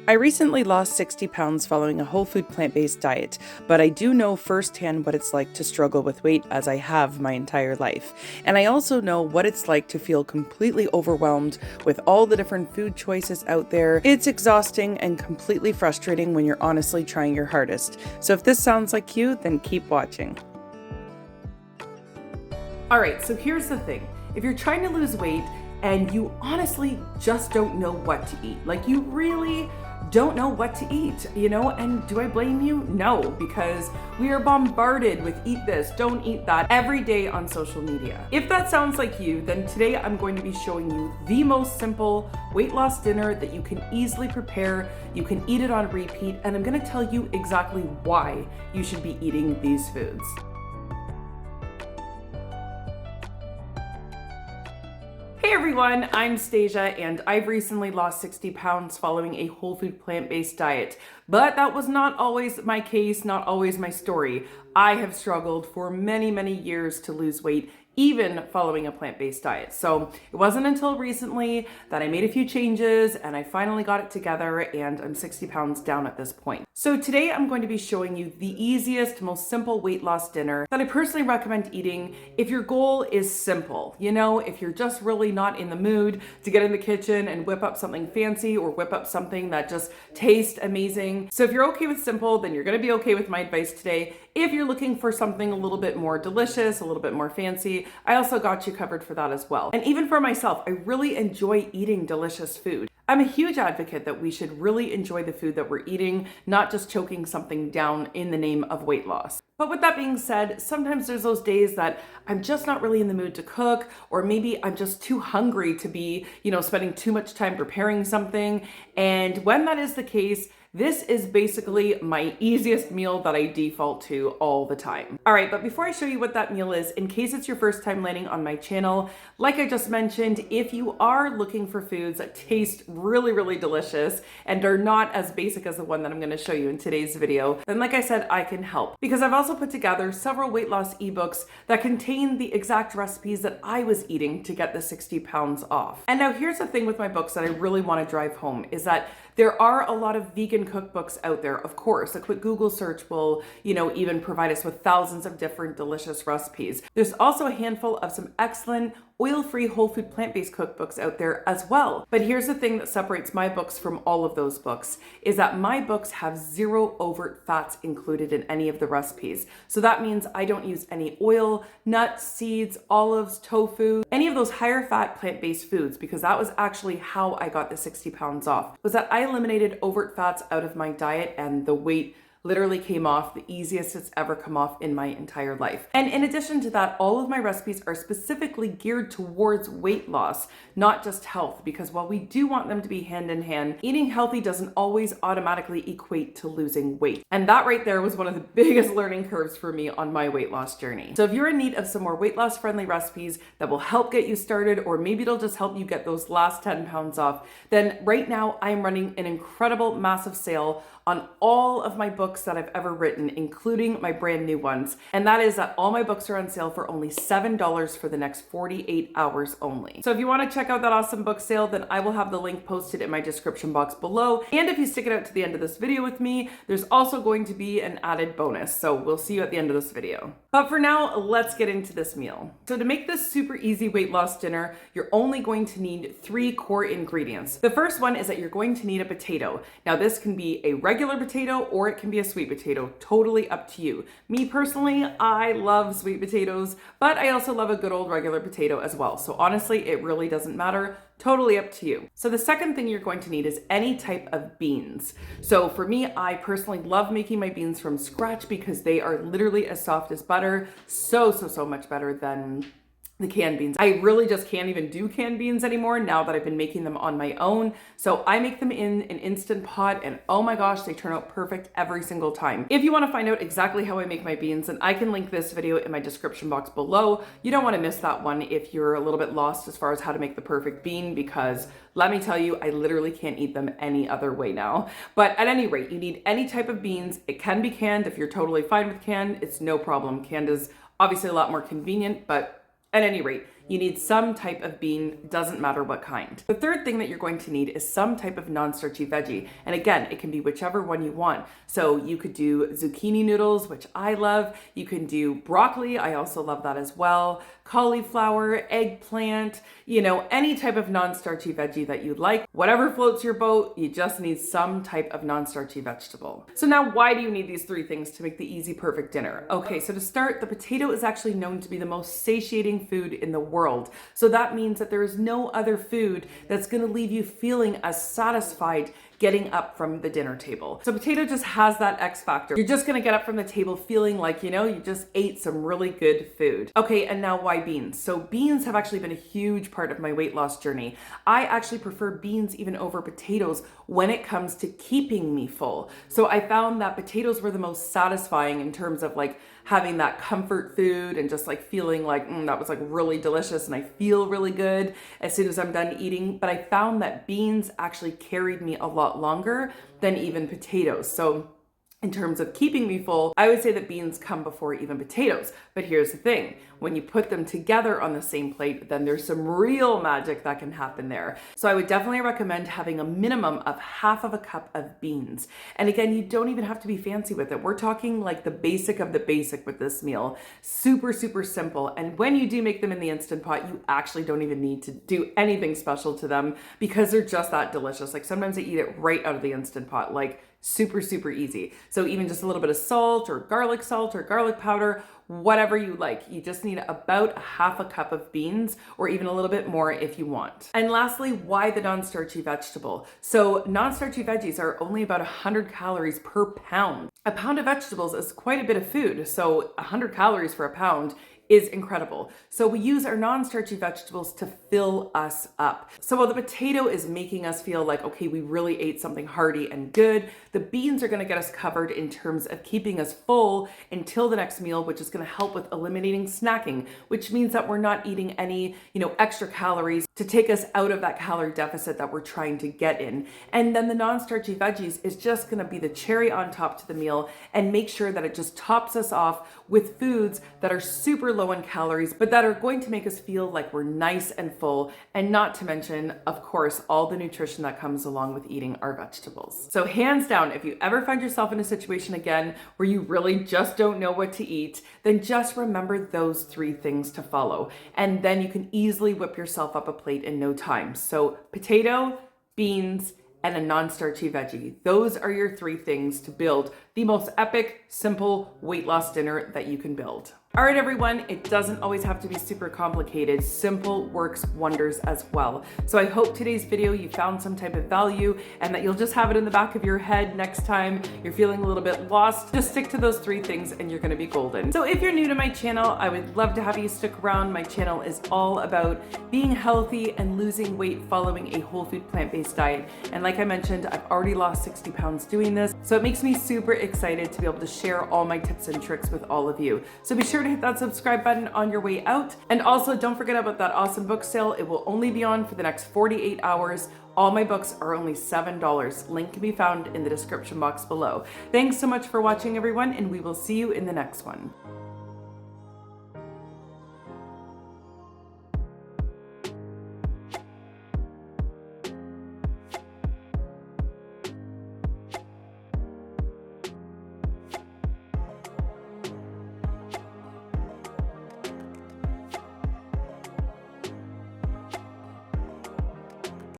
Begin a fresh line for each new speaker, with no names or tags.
I recently lost 60 pounds following a whole food plant-based diet, but I do know firsthand what it's like to struggle with weight as I have my entire life. And I also know what it's like to feel completely overwhelmed with all the different food choices out there. It's exhausting and completely frustrating when you're honestly trying your hardest. So if this sounds like you, then keep watching. Alright, so here's the thing. If you're trying to lose weight and you honestly just don't know what to eat, like you really don't know what to eat, and do I blame you? No, because we are bombarded with eat this, don't eat that every day on social media. If that sounds like you, then today I'm going to be showing you the most simple weight loss dinner that you can easily prepare. You can eat it on repeat, and I'm going to tell you exactly why you should be eating these foods. Hey everyone, I'm Stasia and I've recently lost 60 pounds following a whole food plant-based diet. But that was not always my case, not always my story. I have struggled for many years to lose weight, even following a plant-based diet. So it wasn't until recently that I made a few changes and I finally got it together and I'm 60 pounds down at this point. So today I'm going to be showing you the easiest, most simple weight loss dinner that I personally recommend eating if your goal is simple. If you're just really not in the mood to get in the kitchen and whip up something fancy or whip up something that just tastes amazing. So if you're okay with simple, then you're gonna be okay with my advice today. If you're looking for something a little bit more delicious, a little bit more fancy, I also got you covered for that as well. And even for myself, I really enjoy eating delicious food. I'm a huge advocate that we should really enjoy the food that we're eating, not just choking something down in the name of weight loss. But with that being said, sometimes there's those days that I'm just not really in the mood to cook, or maybe I'm just too hungry to be, spending too much time preparing something. And when that is the case, this is basically my easiest meal that I default to all the time. All right, but before I show you what that meal is, in case it's your first time landing on my channel, like I just mentioned, if you are looking for foods that taste really delicious and are not as basic as the one that I'm gonna show you in today's video, then like I said, I can help. Because I've also put together several weight loss ebooks that contain the exact recipes that I was eating to get the 60 pounds off. And now here's the thing with my books that I really wanna drive home is that there are a lot of vegan cookbooks out there. Of course, a quick Google search will, even provide us with thousands of different delicious recipes. There's also a handful of some excellent oil-free whole food plant-based cookbooks out there as well. But here's the thing that separates my books from all of those books is that my books have zero overt fats included in any of the recipes. So that means I don't use any oil, nuts, seeds, olives, tofu, any of those higher fat plant-based foods, because that was actually how I got the 60 pounds off, was that I eliminated overt fats out of my diet and the weight literally came off the easiest it's ever come off in my entire life. And in addition to that, all of my recipes are specifically geared towards weight loss, not just health, because while we do want them to be hand in hand, eating healthy doesn't always automatically equate to losing weight. And that right there was one of the biggest learning curves for me on my weight loss journey. So if you're in need of some more weight loss friendly recipes that will help get you started, or maybe it'll just help you get those last 10 pounds off, then right now I'm running an incredible massive sale on all of my books that I've ever written, including my brand new ones. And that is that all my books are on sale for only $7 for the next 48 hours only. So if you want to check out that awesome book sale, then I will have the link posted in my description box below. And if you stick it out to the end of this video with me, there's also going to be an added bonus. So we'll see you at the end of this video. But for now, let's get into this meal. So to make this super easy weight loss dinner, you're only going to need 3 core ingredients. The first one is that you're going to need a potato. Now this can be a regular potato or it can be a sweet potato, totally up to you. Me personally, I love sweet potatoes, but I also love a good old regular potato as well. So honestly, it really doesn't matter. Totally up to you. So the second thing you're going to need is any type of beans. So for me, I personally love making my beans from scratch because they are literally as soft as butter. So much better than the canned beans. I really just can't even do canned beans anymore now that I've been making them on my own. So I make them in an Instant Pot and oh my gosh, they turn out perfect every single time. If you want to find out exactly how I make my beans, then I can link this video in my description box below. You don't want to miss that one if you're a little bit lost as far as how to make the perfect bean, because let me tell you, I literally can't eat them any other way now. But at any rate, you need any type of beans. It can be canned. If you're totally fine with canned, it's no problem. Canned is obviously a lot more convenient, but at any rate, You need some type of bean, doesn't matter what kind. The third thing that you're going to need is some type of non-starchy veggie. And again, it can be whichever one you want. So you could do zucchini noodles, which I love. You can do broccoli. I also love that as well. Cauliflower, eggplant, any type of non-starchy veggie that you like. Whatever floats your boat, you just need some type of non-starchy vegetable. So now, why do you need these three things to make the easy, perfect dinner? Okay, so to start, the potato is actually known to be the most satiating food in the world. So that means that there is no other food that's gonna leave you feeling as satisfied getting up from the dinner table. So potato just has that X factor. You're just gonna get up from the table feeling like, you just ate some really good food. Okay, and now why beans? So beans have actually been a huge part of my weight loss journey. I actually prefer beans even over potatoes when it comes to keeping me full. So I found that potatoes were the most satisfying in terms of like having that comfort food and just like feeling like that was like really delicious and I feel really good as soon as I'm done eating. But I found that beans actually carried me a lot longer than even potatoes. So in terms of keeping me full, I would say that beans come before even potatoes. But here's the thing, when you put them together on the same plate, then there's some real magic that can happen there. So I would definitely recommend having a minimum of half of a cup of beans. And again, you don't even have to be fancy with it. We're talking like the basic of the basic with this meal. Super, super simple. And when you do make them in the Instant Pot, you actually don't even need to do anything special to them because they're just that delicious. Like sometimes I eat it right out of the Instant Pot, like super, super easy. So even just a little bit of salt or garlic powder, whatever you like. You just need about half a cup of beans or even a little bit more if you want. And lastly, why the non-starchy vegetable? So non-starchy veggies are only about 100 calories per pound. A pound of vegetables is quite a bit of food. So 100 calories for a pound is incredible. So we use our non-starchy vegetables to fill us up. So while the potato is making us feel like, okay, we really ate something hearty and good, the beans are gonna get us covered in terms of keeping us full until the next meal, which is gonna help with eliminating snacking, which means that we're not eating any, extra calories to take us out of that calorie deficit that we're trying to get in. And then the non-starchy veggies is just gonna be the cherry on top to the meal and make sure that it just tops us off with foods that are super low in calories, but that are going to make us feel like we're nice and full, and not to mention, of course, all the nutrition that comes along with eating our vegetables. So hands down, if you ever find yourself in a situation again where you really just don't know what to eat, then just remember those three things to follow. And then you can easily whip yourself up a plate in no time. So potato, beans, and a non-starchy veggie. Those are your three things to build the most epic, simple weight loss dinner that you can build. All right, everyone, it doesn't always have to be super complicated. Simple works wonders as well. So I hope today's video you found some type of value and that you'll just have it in the back of your head next time you're feeling a little bit lost. Just stick to those three things and you're gonna be golden. So if you're new to my channel, I would love to have you stick around. My channel is all about being healthy and losing weight following a whole food plant-based diet. And like I mentioned, I've already lost 60 pounds doing this. So it makes me super excited to be able to share all my tips and tricks with all of you. So be sure to hit that subscribe button on your way out. And also don't forget about that awesome book sale. It will only be on for the next 48 hours. All my books are only $7. Link can be found in the description box below. Thanks so much for watching, everyone, and we will see you in the next one.